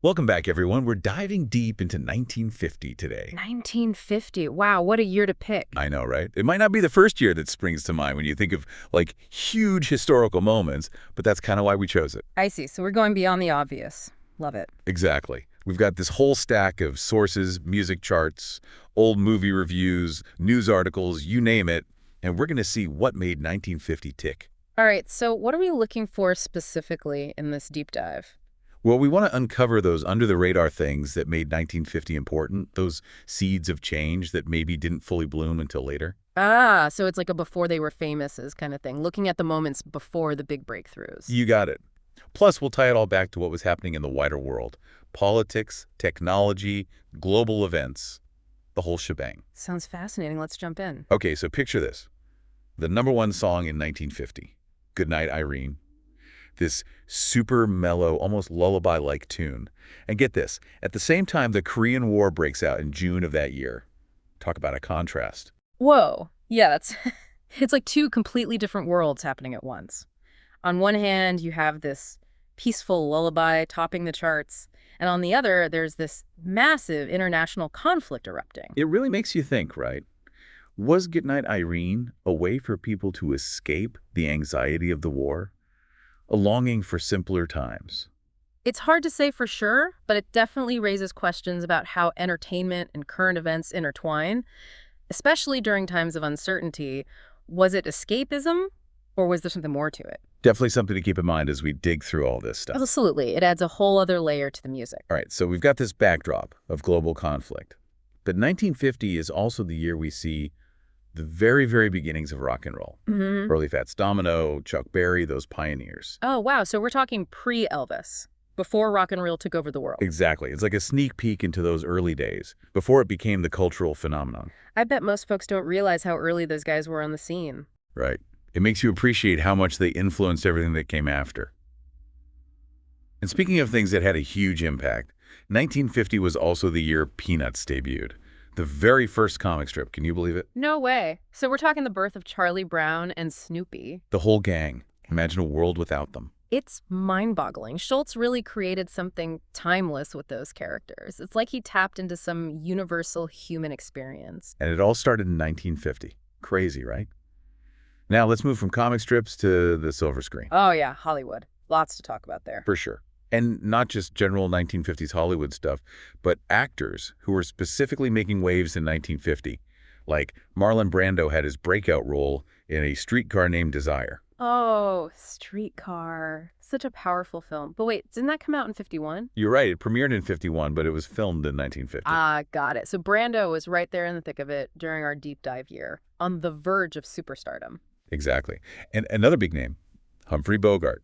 Welcome back, everyone. We're diving deep into 1950 today. 1950. Wow, what a year to pick. I know, right? It might not be the first year that springs to mind when you think of, like, huge historical moments, but that's kind of why we chose it. I see. So we're going beyond the obvious. Love it. Exactly. We've got this whole stack of sources, music charts, old movie reviews, news articles, you name it, and we're going to see what made 1950 tick. All right, so what are we looking for specifically in this deep dive? Well, we want to uncover those under-the-radar things that made 1950 important, those seeds of change that maybe didn't fully bloom until later. Ah, so it's like a before they were famouses kind of thing, looking at the moments before the big breakthroughs. You got it. Plus, we'll tie it all back to what was happening in the wider world. Politics, technology, global events, the whole shebang. Sounds fascinating. Let's jump in. Okay, so picture this. The #1 song in 1950, Goodnight Irene. This super mellow, almost lullaby-like tune. And get this, at the same time, the Korean War breaks out in June of that year. Talk about a contrast. Whoa. Yeah, that's it's like two completely different worlds happening at once. On one hand, you have this peaceful lullaby topping the charts, and on the other, there's this massive international conflict erupting. It really makes you think, right? Was Goodnight Irene a way for people to escape the anxiety of the war? A longing for simpler times? It's hard to say for sure, but it definitely raises questions about how entertainment and current events intertwine, especially during times of uncertainty. Was it escapism, or was there something more to it? Definitely something to keep in mind as we dig through all this stuff. Absolutely. It adds a whole other layer to the music. All right, so we've got this backdrop of global conflict. But 1950 is also the year we see the very, very beginnings of rock and roll. Early Fats Domino, Chuck Berry, those pioneers. Oh, wow. So we're talking pre-Elvis, before rock and roll took over the world. Exactly. It's like a sneak peek into those early days, before it became the cultural phenomenon. I bet most folks don't realize how early those guys were on the scene. Right. It makes you appreciate how much they influenced everything that came after. And speaking of things that had a huge impact, 1950 was also the year Peanuts debuted. The very first comic strip, can you believe it? No way. So we're talking the birth of Charlie Brown and Snoopy. The whole gang. Imagine a world without them. It's mind-boggling. Schulz really created something timeless with those characters. It's like he tapped into some universal human experience. And it all started in 1950. Crazy, right? Now let's move from comic strips to the silver screen. Oh yeah, Hollywood. Lots to talk about there. For sure. And not just general 1950s Hollywood stuff, but actors who were specifically making waves in 1950. Like Marlon Brando had his breakout role in A Streetcar Named Desire. Oh, Streetcar. Such a powerful film. But wait, didn't that come out in 51? You're right, it premiered in 51, but it was filmed in 1950. Ah, got it. So Brando was right there in the thick of it during our deep dive year, on the verge of superstardom. Exactly. And another big name, Humphrey Bogart.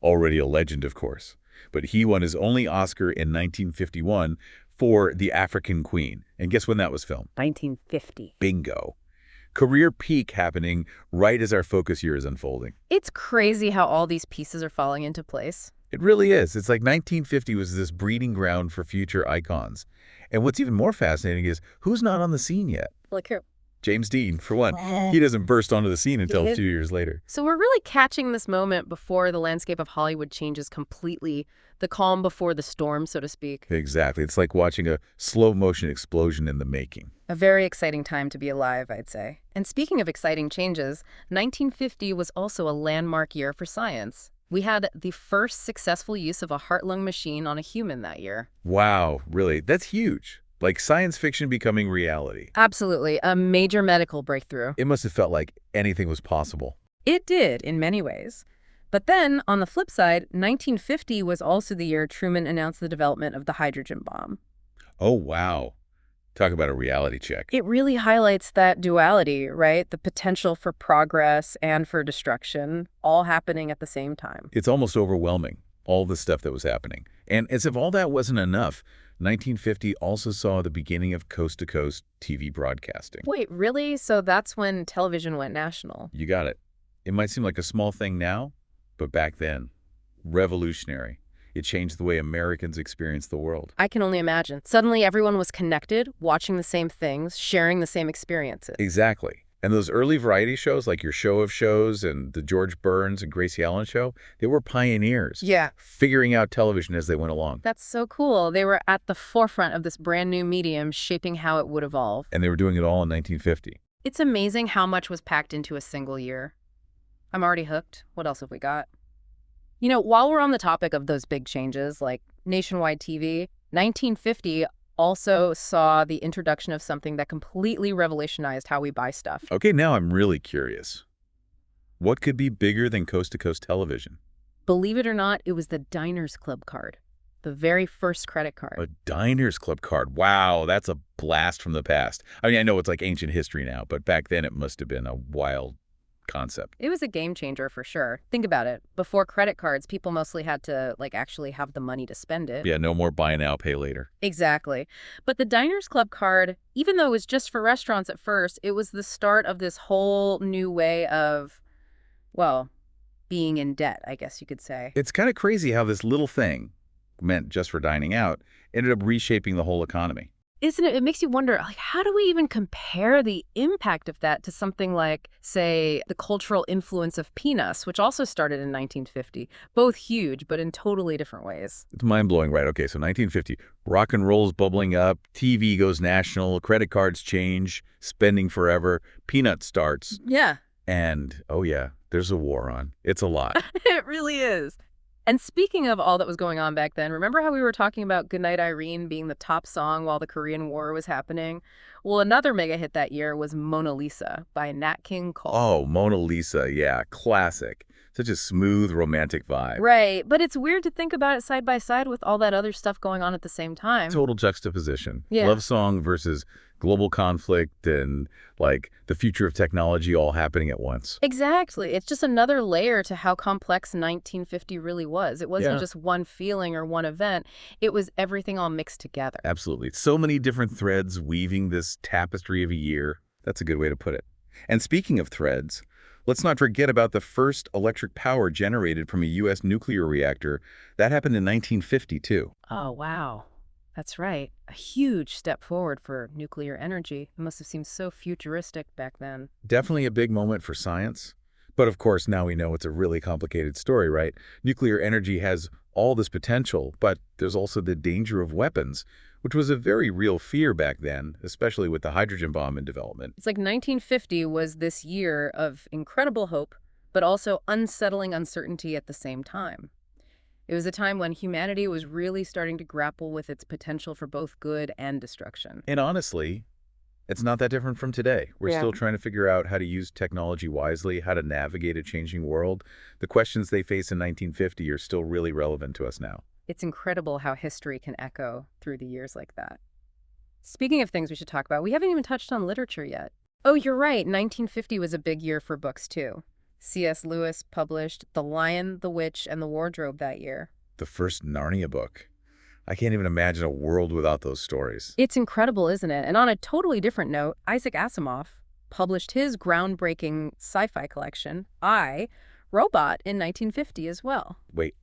Already a legend, of course. But he won his only Oscar in 1951 for The African Queen. And guess when that was filmed? 1950. Bingo. Career peak happening right as our focus year is unfolding. It's crazy how all these pieces are falling into place. It really is. It's like 1950 was this breeding ground for future icons. And what's even more fascinating is who's not on the scene yet? Like who? James Dean, for one. He doesn't burst onto the scene until a few years later. So we're really catching this moment before the landscape of Hollywood changes completely, the calm before the storm, so to speak. Exactly. It's like watching a slow-motion explosion in the making. A very exciting time to be alive, I'd say. And speaking of exciting changes, 1950 was also a landmark year for science. We had the first successful use of a heart-lung machine on a human that year. Wow, really? That's huge. Like science fiction becoming reality. Absolutely. A major medical breakthrough. It must have felt like anything was possible. It did, in many ways. But then, on the flip side, 1950 was also the year Truman announced the development of the hydrogen bomb. Oh, wow. Talk about a reality check. It really highlights that duality, right? The potential for progress and for destruction, all happening at the same time. It's almost overwhelming, all the stuff that was happening. And as if all that wasn't enough, 1950 also saw the beginning of coast-to-coast TV broadcasting. Wait, really? So that's when television went national? You got it. It might seem like a small thing now, but back then, revolutionary. It changed the way Americans experienced the world. I can only imagine. Suddenly everyone was connected, watching the same things, sharing the same experiences. Exactly. And those early variety shows, like your Show of Shows and the George Burns and Gracie Allen show, they were pioneers. Yeah. Figuring out television as they went along. That's so cool. They were at the forefront of this brand new medium, shaping how it would evolve. And they were doing it all in 1950. It's amazing how much was packed into a single year. I'm already hooked. What else have we got? You know, while we're on the topic of those big changes, like nationwide TV, 1950 also saw the introduction of something that completely revolutionized how we buy stuff. Okay, now I'm really curious. What could be bigger than coast-to-coast television? Believe it or not, it was the Diners Club card, the very first credit card. A Diners Club card. Wow, that's a blast from the past. I mean, I know it's like ancient history now, but back then it must have been a wild concept. It was a game changer for sure. Think about it. Before credit cards, people mostly had to actually have the money to spend it. Yeah, no more buy now, pay later. Exactly. But the Diners Club card, even though it was just for restaurants at first, it was the start of this whole new way of, well, being in debt, I guess you could say. It's kind of crazy how this little thing, meant just for dining out, ended up reshaping the whole economy. Isn't it? It makes you wonder, how do we even compare the impact of that to something like, say, the cultural influence of peanuts, which also started in 1950. Both huge, but in totally different ways. It's mind-blowing, right? Okay, so 1950, rock and roll's bubbling up, TV goes national, credit cards change, spending forever, Peanuts starts, Yeah. and, oh yeah, there's a war on. It's a lot. It really is. And speaking of all that was going on back then, remember how we were talking about Goodnight Irene being the top song while the Korean War was happening? Well, another mega hit that year was Mona Lisa by Nat King Cole. Oh, Mona Lisa, yeah, classic. Such a smooth, romantic vibe. Right, but it's weird to think about it side by side with all that other stuff going on at the same time. Total juxtaposition. Yeah. Love song versus global conflict and, like, the future of technology all happening at once. Exactly. It's just another layer to how complex 1950 really was. It wasn't just one feeling or one event. It was everything all mixed together. Absolutely. So many different threads weaving this tapestry of a year. That's a good way to put it. And speaking of threads, let's not forget about the first electric power generated from a U.S. nuclear reactor. That happened in 1952. Oh, wow. That's right. A huge step forward for nuclear energy. It must have seemed so futuristic back then. Definitely a big moment for science. But of course, now we know it's a really complicated story, right? Nuclear energy has all this potential, but there's also the danger of weapons, which was a very real fear back then, especially with the hydrogen bomb in development. It's like 1950 was this year of incredible hope, but also unsettling uncertainty at the same time. It was a time when humanity was really starting to grapple with its potential for both good and destruction. And honestly, it's not that different from today. We're still trying to figure out how to use technology wisely, how to navigate a changing world. The questions they faced in 1950 are still really relevant to us now. It's incredible how history can echo through the years like that. Speaking of things we should talk about, we haven't even touched on literature yet. Oh, you're right. 1950 was a big year for books, too. C.S. Lewis published The Lion, the Witch, and the Wardrobe that year. The first Narnia book. I can't even imagine a world without those stories. It's incredible, isn't it? And on a totally different note, Isaac Asimov published his groundbreaking sci-fi collection, I, Robot, in 1950 as well. Wait,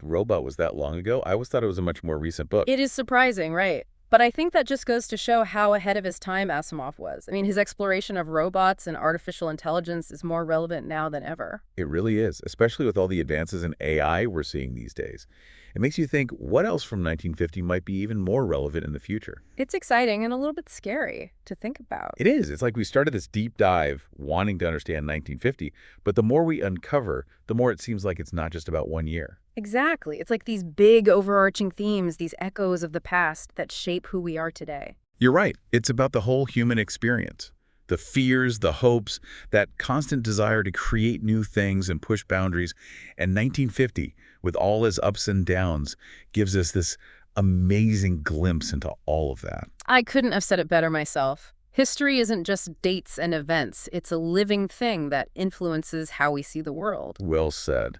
Robot was that long ago? I always thought it was a much more recent book. It is surprising, right? But I think that just goes to show how ahead of his time Asimov was. I mean, his exploration of robots and artificial intelligence is more relevant now than ever. It really is, especially with all the advances in AI we're seeing these days. It makes you think what else from 1950 might be even more relevant in the future. It's exciting and a little bit scary to think about. It is. It's like we started this deep dive wanting to understand 1950, but the more we uncover, the more it seems like it's not just about one year. Exactly. It's like these big overarching themes, these echoes of the past that shape who we are today. You're right. It's about the whole human experience. The fears, the hopes, that constant desire to create new things and push boundaries. And 1950, with all its ups and downs, gives us this amazing glimpse into all of that. I couldn't have said it better myself. History isn't just dates and events. It's a living thing that influences how we see the world. Well said.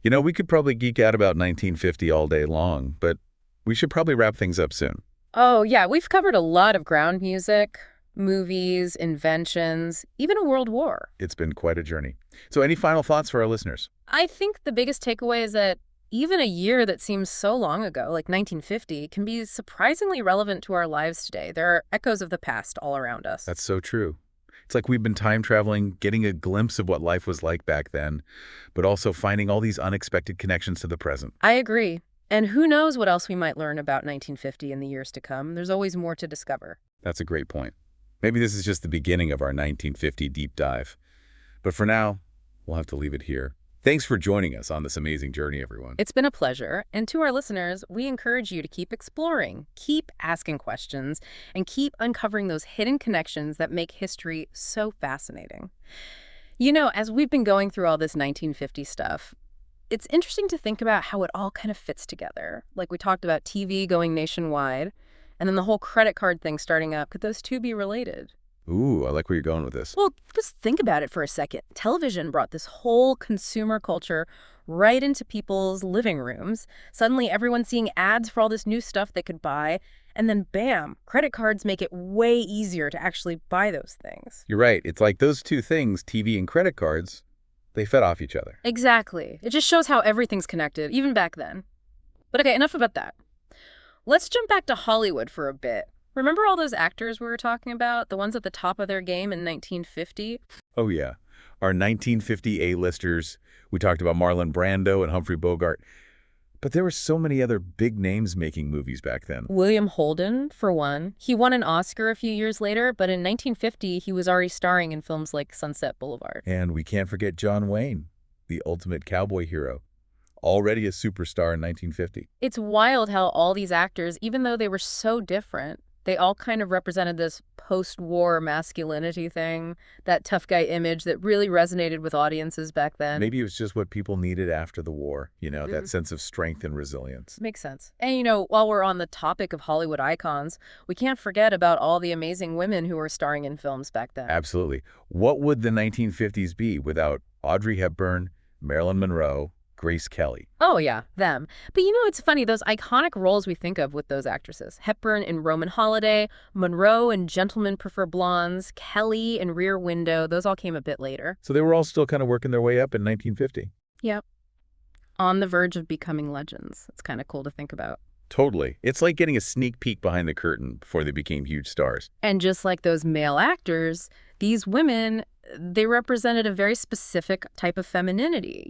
You know, we could probably geek out about 1950 all day long, but we should probably wrap things up soon. Oh, yeah, we've covered a lot of ground music, movies, inventions, even a world war. It's been quite a journey. So any final thoughts for our listeners? I think the biggest takeaway is that even a year that seems so long ago, like 1950, can be surprisingly relevant to our lives today. There are echoes of the past all around us. That's so true. It's like we've been time traveling, getting a glimpse of what life was like back then, but also finding all these unexpected connections to the present. I agree. And who knows what else we might learn about 1950 in the years to come. There's always more to discover. That's a great point. Maybe this is just the beginning of our 1950 deep dive. But for now, we'll have to leave it here. Thanks for joining us on this amazing journey, everyone. It's been a pleasure. And to our listeners, we encourage you to keep exploring, keep asking questions, and keep uncovering those hidden connections that make history so fascinating. You know, as we've been going through all this 1950 stuff, it's interesting to think about how it all kind of fits together. Like we talked about TV going nationwide, and then the whole credit card thing starting up. Could those two be related? Ooh, I like where you're going with this. Well, just think about it for a second. Television brought this whole consumer culture right into people's living rooms. Suddenly, everyone's seeing ads for all this new stuff they could buy. And then, bam, credit cards make it way easier to actually buy those things. You're right. It's like those two things, TV and credit cards, they fed off each other. Exactly. It just shows how everything's connected, even back then. But okay, enough about that. Let's jump back to Hollywood for a bit. Remember all those actors we were talking about, the ones at the top of their game in 1950? Oh, yeah. Our 1950 A-listers. We talked about Marlon Brando and Humphrey Bogart. But there were so many other big names making movies back then. William Holden, for one. He won an Oscar a few years later, but in 1950, he was already starring in films like Sunset Boulevard. And we can't forget John Wayne, the ultimate cowboy hero. Already a superstar in 1950. It's wild how all these actors, even though they were so different, they all kind of represented this post-war masculinity thing, that tough guy image that really resonated with audiences back then. Maybe it was just what people needed after the war, that sense of strength and resilience. Makes sense. And, while we're on the topic of Hollywood icons, we can't forget about all the amazing women who were starring in films back then. Absolutely. What would the 1950s be without Audrey Hepburn, Marilyn Monroe, Grace Kelly? Oh, yeah, them. But it's funny, those iconic roles we think of with those actresses. Hepburn in Roman Holiday, Monroe in Gentlemen Prefer Blondes, Kelly in Rear Window, those all came a bit later. So they were all still kind of working their way up in 1950. Yep. On the verge of becoming legends. It's kind of cool to think about. Totally. It's like getting a sneak peek behind the curtain before they became huge stars. And just like those male actors, these women, they represented a very specific type of femininity,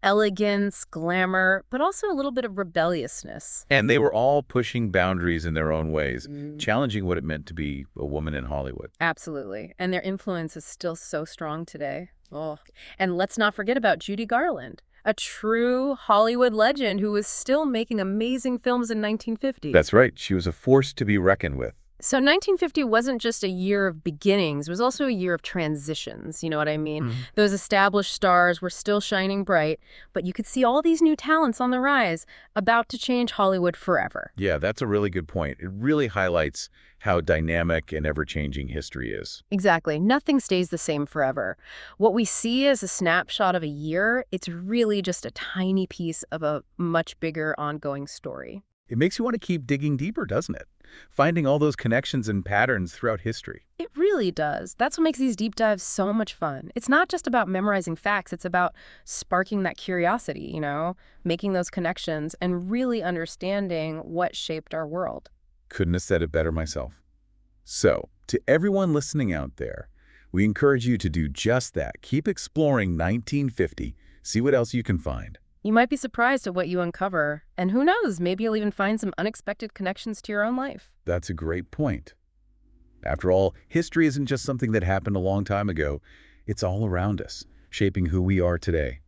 elegance, glamour, but also a little bit of rebelliousness. And they were all pushing boundaries in their own ways, challenging what it meant to be a woman in Hollywood. Absolutely. And their influence is still so strong today. Oh. And let's not forget about Judy Garland, a true Hollywood legend who was still making amazing films in 1950. That's right. She was a force to be reckoned with. So 1950 wasn't just a year of beginnings. It was also a year of transitions. You know what I mean? Those established stars were still shining bright, but you could see all these new talents on the rise, about to change Hollywood forever. Yeah, that's a really good point. It really highlights how dynamic and ever-changing history is. Exactly. Nothing stays the same forever. What we see as a snapshot of a year, it's really just a tiny piece of a much bigger ongoing story. It makes you want to keep digging deeper, doesn't it? Finding all those connections and patterns throughout history. It really does. That's what makes these deep dives so much fun. It's not just about memorizing facts. It's about sparking that curiosity, making those connections and really understanding what shaped our world. Couldn't have said it better myself. So, to everyone listening out there, we encourage you to do just that. Keep exploring 1950. See what else you can find. You might be surprised at what you uncover. And who knows, maybe you'll even find some unexpected connections to your own life. That's a great point. After all, history isn't just something that happened a long time ago. It's all around us, shaping who we are today.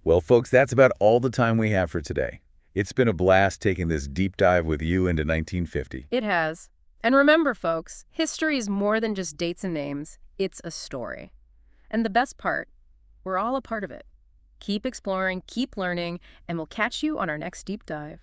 Well, folks, that's about all the time we have for today. It's been a blast taking this deep dive with you into 1950. It has. And remember, folks, history is more than just dates and names. It's a story. And the best part, we're all a part of it. Keep exploring, keep learning, and we'll catch you on our next deep dive.